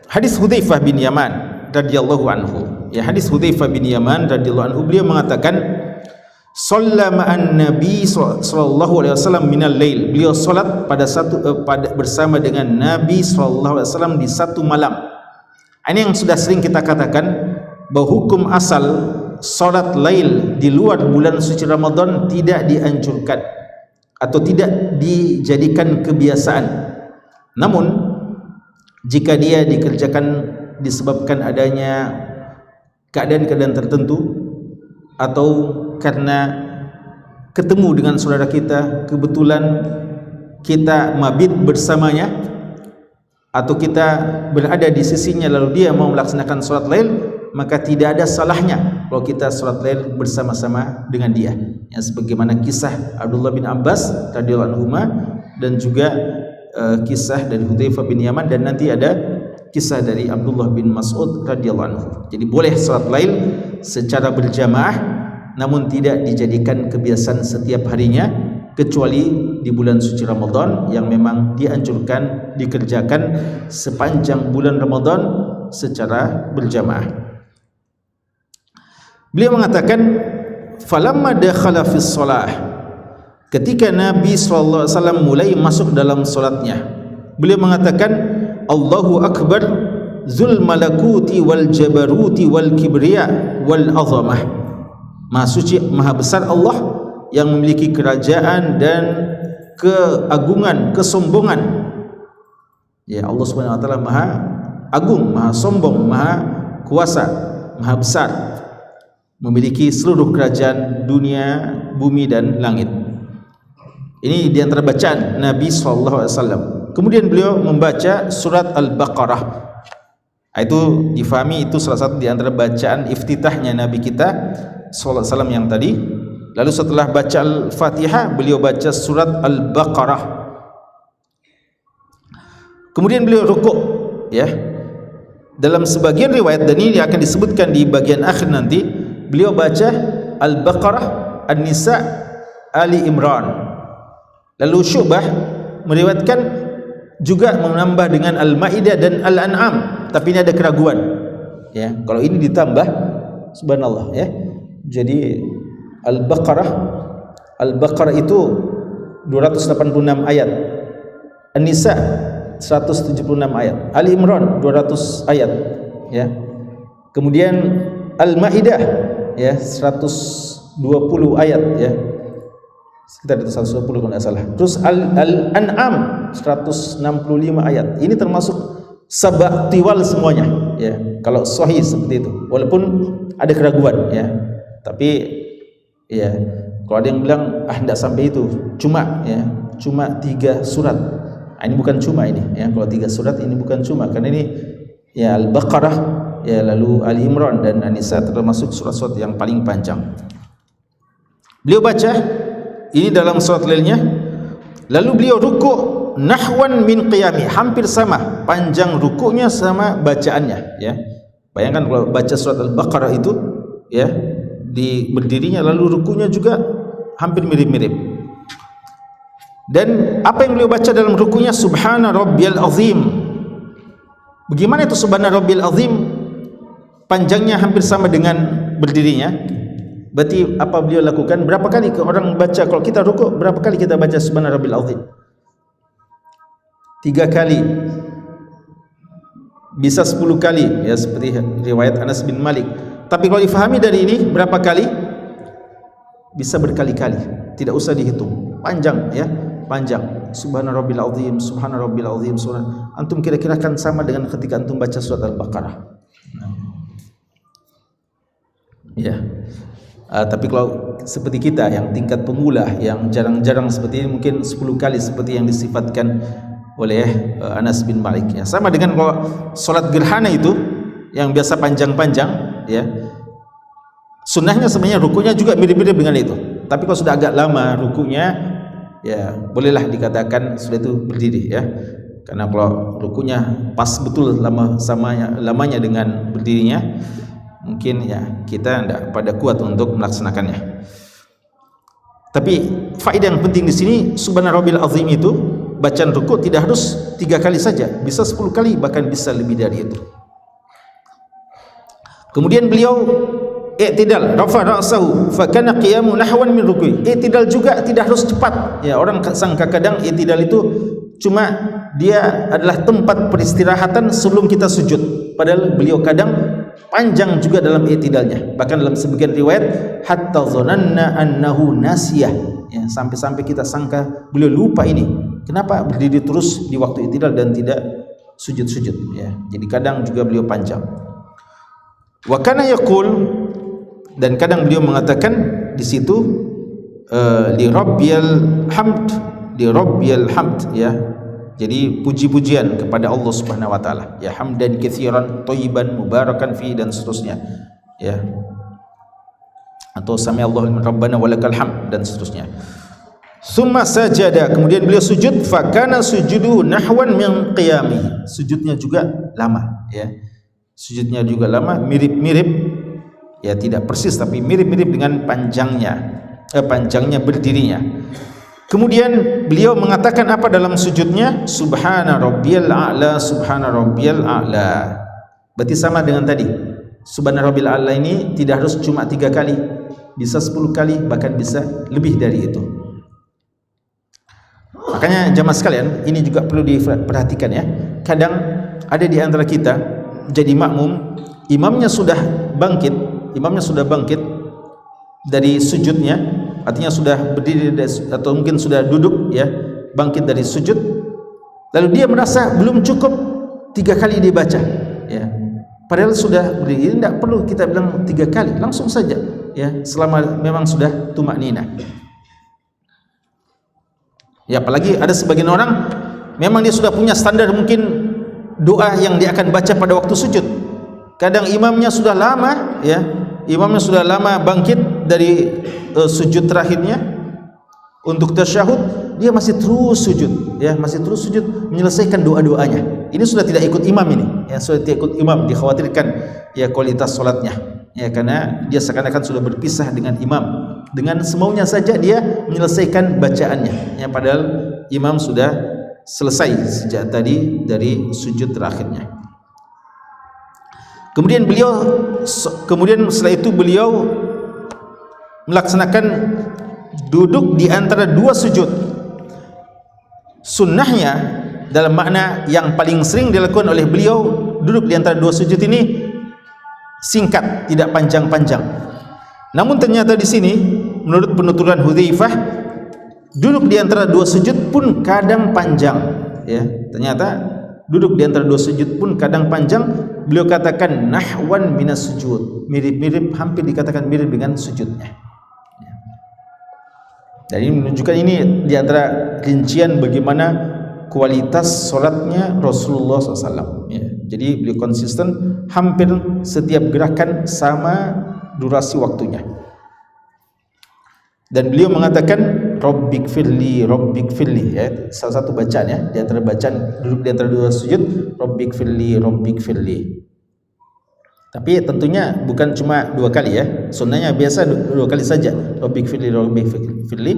hadis Hudzaifah bin Yaman radhiyallahu anhu. Ya, hadis Hudzaifah bin Yaman radhiyallahu anhu, beliau mengatakan shalla ma'an nabi sallallahu alaihi wasallam minal lail. Beliau salat bersama dengan Nabi sallallahu alaihi wasallam di satu malam. Ini yang sudah sering kita katakan bahwa hukum asal salat lail di luar bulan suci Ramadan tidak dianjurkan atau tidak dijadikan kebiasaan. Namun jika dia dikerjakan disebabkan adanya keadaan-keadaan tertentu, atau karena ketemu dengan saudara kita, kebetulan kita mabit bersamanya, atau kita berada di sisinya lalu dia mau melaksanakan salat lail, maka tidak ada salahnya kalau kita salat lail bersama-sama dengan dia ya, sebagaimana kisah Abdullah bin Abbas radhiyallahu anhu dan juga kisah dari Hudzaifah bin Yaman, dan nanti ada kisah dari Abdullah bin Mas'ud radhiyallahu anhu. Jadi boleh salat lail secara berjamaah, namun tidak dijadikan kebiasaan setiap harinya, kecuali di bulan suci Ramadan yang memang dianjurkan dikerjakan sepanjang bulan Ramadan secara berjamaah. Beliau mengatakan falamma dakhala fis shalah, ketika Nabi sallallahu alaihi wasallam mulai masuk dalam salatnya, beliau mengatakan Allahu akbar Zul malakuti wal jabaruti wal kibriya wal azamah. Maha suci, maha besar Allah yang memiliki kerajaan dan keagungan, kesombongan. Ya, Allah Subhanahu wa taala maha agung, maha sombong, maha kuasa, maha besar, memiliki seluruh kerajaan dunia, bumi dan langit. Ini di antara bacaan Nabi SAW. Kemudian beliau membaca surat Al-Baqarah. Itu difahami itu salah satu di antara bacaan iftitahnya Nabi kita SAW yang tadi. Lalu setelah baca Al-Fatihah, beliau baca surat Al-Baqarah. Kemudian beliau rukuk, ya. Dalam sebagian riwayat, dan ini akan disebutkan di bagian akhir nanti, beliau baca Al-Baqarah, An-Nisa, Ali Imran. Lalu Syu'bah meriwayatkan juga menambah dengan Al-Maidah dan Al-An'am, tapi ini ada keraguan. Ya, kalau ini ditambah, subhanallah, ya. Jadi Al-Baqarah itu 286 ayat, An-Nisa 176 ayat, Ali Imran 200 ayat, ya. Kemudian Al-Maidah, ya, 120 ayat, ya, sekitar itu 120 kalau tidak salah. Terus Al-An'am 165 ayat. Ini termasuk sabak tiwal semuanya, ya, kalau sahih seperti itu, walaupun ada keraguan, ya. Tapi ya, kalau ada yang bilang tidak sampai itu, cuma 3 surat. Ini bukan cuma ini, ya. Kalau 3 surat ini bukan cuma, karena ini ya Al-Baqarah, ya, lalu Ali Imran dan An-Nisa termasuk surat-surat yang paling panjang. Beliau baca ini dalam surat lainnya. Lalu beliau rukuk nahwan min qiyami, hampir sama panjang rukuknya sama bacaannya, ya. Bayangkan kalau baca surat Al-Baqarah itu, ya, di berdirinya lalu rukuknya juga hampir mirip-mirip. Dan apa yang beliau baca dalam rukuknya? Subhana rabbiyal azim. Bagaimana itu subhana rabbiyal azim? Panjangnya hampir sama dengan berdirinya. Berarti apa beliau lakukan? Berapa kali orang baca, kalau kita rukuk, berapa kali kita baca subhana rabbiyal azim? 3 kali, bisa 10 kali, ya, seperti riwayat Anas bin Malik. Tapi kalau difahami dari ini berapa kali? Bisa berkali-kali, tidak usah dihitung. Panjang, ya, panjang. Subhana rabbil azim, subhana rabbil azim. Antum kira-kira kan sama dengan ketika antum baca surat Al-Baqarah. Ya. Tapi kalau seperti kita yang tingkat pemula, yang jarang-jarang seperti ini, mungkin 10 kali seperti yang disifatkan oleh Anas bin Malik, ya. Sama dengan kalau salat gerhana itu yang biasa panjang-panjang, ya. Sunnahnya sebenarnya rukunya juga mirip-mirip dengan itu. Tapi kalau sudah agak lama rukunya, ya, bolehlah dikatakan sudah itu berdiri, ya. Karena kalau rukunya pas betul lamanya dengan berdirinya, mungkin ya kita tidak pada kuat untuk melaksanakannya. Tapi faedah yang penting di sini, subhana rabbil azim itu bacaan rukuk tidak harus 3 kali saja, bisa 10 kali, bahkan bisa lebih dari itu. Kemudian beliau i'tidal, rafa ra'sahu fa kana qiyamu nahwan min ruku'i. I'tidal juga tidak harus cepat, ya. Orang sangka kadang i'tidal itu cuma dia adalah tempat peristirahatan sebelum kita sujud, padahal beliau kadang panjang juga dalam i'tidalnya. Bahkan dalam sebagian riwayat hatta zananna annahu nasiyah, ya, sampai-sampai kita sangka beliau lupa ini. Kenapa berdiri terus di waktu i'tidal dan tidak sujud-sujud, ya. Jadi kadang juga beliau panjang. Wa kana yaqul, dan kadang beliau mengatakan di situ li rabbiyal hamd, ya. Jadi puji-pujian kepada Allah Subhanahu wa taala, ya, hamdan katsiran thayyiban mubarakan fi, dan seterusnya, ya. Atau sami Allahu liman rabbana walakal hamd, dan seterusnya. Summa sajada, kemudian beliau sujud, fa kana sujudu nahwan min qiyami. Sujudnya juga lama, ya. Sujudnya juga lama, mirip-mirip, ya, tidak persis tapi mirip-mirip dengan panjangnya berdirinya. Kemudian beliau mengatakan apa dalam sujudnya? Subhana rabbiyal a'la, subhana rabbiyal a'la. Berarti sama dengan tadi. Subhana rabbiyal a'la ini tidak harus cuma 3 kali, bisa 10 kali, bahkan bisa lebih dari itu. Makanya jamaah sekalian, ini juga perlu diperhatikan, ya. Kadang ada di antara kita jadi makmum, imamnya sudah bangkit dari sujudnya, artinya sudah berdiri atau mungkin sudah duduk ya, bangkit dari sujud, lalu dia merasa belum cukup 3 kali dibaca ya, padahal sudah berdiri. Tidak perlu kita bilang 3 kali, langsung saja ya, selama memang sudah tumakninah ya. Apalagi ada sebagian orang memang dia sudah punya standar mungkin doa yang dia akan baca pada waktu sujud. Kadang imamnya sudah lama ya, bangkit dari sujud terakhirnya untuk tasyahud, dia masih terus sujud ya, menyelesaikan doa-doanya. Ini sudah tidak ikut imam, ini ya, sudah tidak ikut imam, dikhawatirkan ya kualitas salatnya ya, karena dia seakan-akan sudah berpisah dengan imam, dengan semaunya saja dia menyelesaikan bacaannya ya, padahal imam sudah selesai sejak tadi dari sujud terakhirnya. Kemudian setelah itu beliau melaksanakan duduk di antara 2 sujud. Sunnahnya dalam makna yang paling sering dilakukan oleh beliau, duduk di antara 2 sujud ini singkat, tidak panjang-panjang. Namun ternyata di sini menurut penuturan Hudzaifah, duduk di antara 2 sujud pun kadang panjang ya. Ternyata duduk di antara 2 sujud pun kadang panjang. Beliau katakan nahwan minas sujud, mirip-mirip, hampir dikatakan mirip dengan sujudnya. Dan ini menunjukkan, ini di antara rincian bagaimana kualitas solatnya Rasulullah SAW ya. Jadi beliau konsisten, hampir setiap gerakan sama durasi waktunya. Dan beliau mengatakan Rabbik firli ya, salah satu bacaan ya, di antara bacaan duduk di antara 2 sujud, Rabbik firli. Tapi tentunya bukan cuma 2 kali ya, sunnahnya biasa 2 kali saja, Rabbik firli.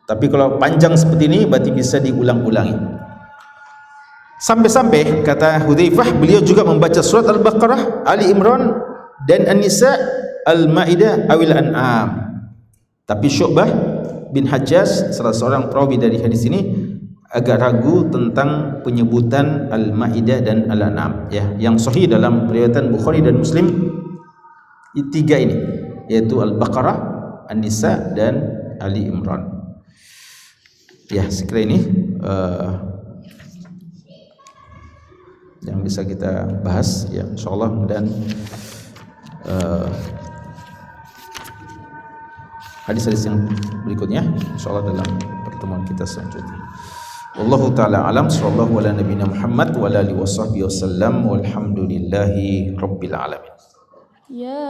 Tapi kalau panjang seperti ini berarti bisa diulang-ulangi. Sampai-sampai kata Hudzaifah, beliau juga membaca surat Al-Baqarah, Ali Imran dan An-Nisa, Al-Maidah, Awil An'am. Tapi Syu'bah bin Hajjaj, salah seorang perawi dari hadis ini, agak ragu tentang penyebutan Al-Maidah dan Al-An'am ya. Yang sahih dalam riwayat Bukhari dan Muslim 3 ini, yaitu Al-Baqarah, An-Nisa dan Ali Imran. Ya, sekira ini yang bisa kita bahas ya, insyaallah. Dan hadis-hadis yang berikutnya insyaallah dalam pertemuan kita selanjutnya. Wallahu taala alam, sallallahu ala nabiyina Muhammad wa ala alihi washabbihi wasallam, walhamdulillahi rabbil alamin. Ya